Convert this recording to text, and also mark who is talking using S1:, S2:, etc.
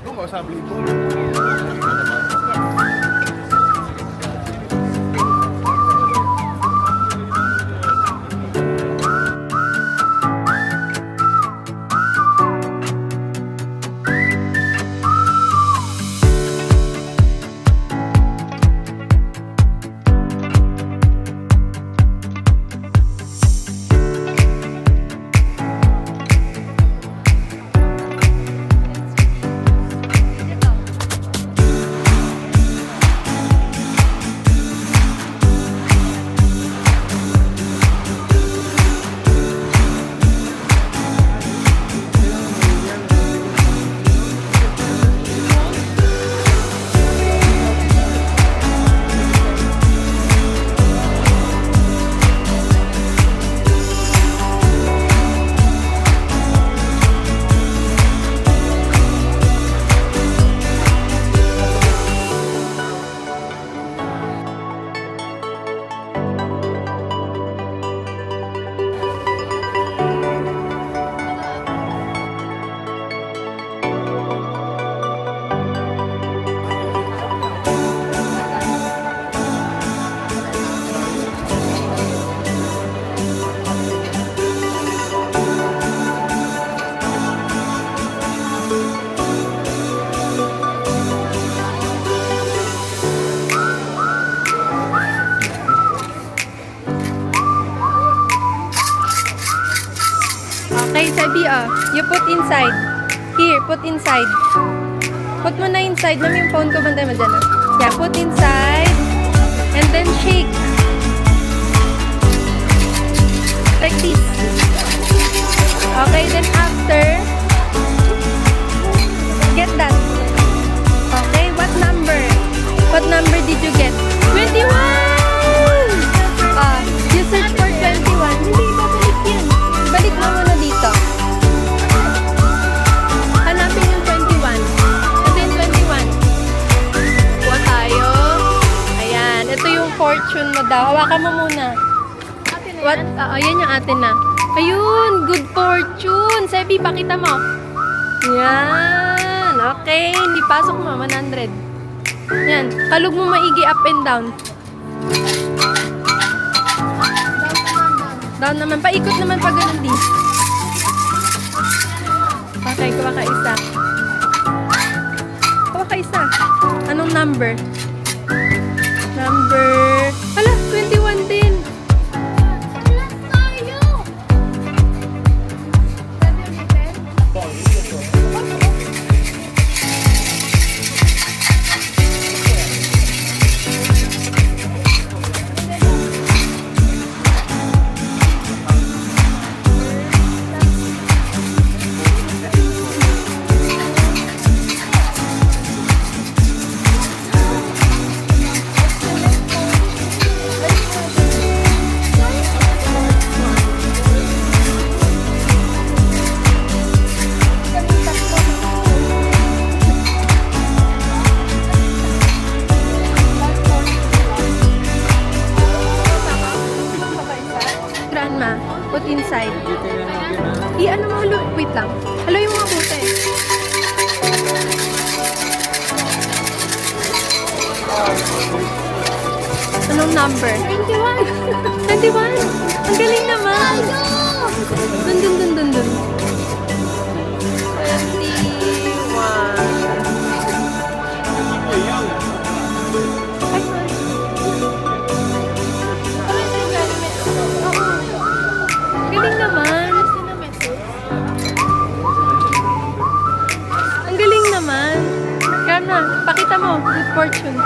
S1: Doon ka sabi ito.
S2: Okay, Sabi, you put inside. Here, put inside. Put mo na inside. Ma'am, yung phone ko, bantay mo dyan. Yeah, put inside. And then shake. Like this. Okay, then after, get that. Okay, what number? What number did you get? 21! You search for 21. Hindi, babalik yan. Balik mo muna dito. Hanapin yung 21. Ito yung 21. Kuha tayo. Ayan. Ito yung fortune mo daw. Hawakan mo muna. What? Yan yung atin na. Ayun. Good fortune. Sebi, pakita mo. Yan. Okay. Hindi pasok mo. 100. Yan. Kalug mo maigi up and down. Down naman. Paikot naman pag ganun din. Okay, kuha ka isa. Kuha ka isa. Anong number? Number... Hala, 21 din. Grandma, put inside. I-ano mo, halo. Wait lang. Haloy mo mabuti. Anong number? 21. 21? Ang galing naman. Dun. 21. Galing naman. Ang galing naman. Kana, pakita mo. Good fortune.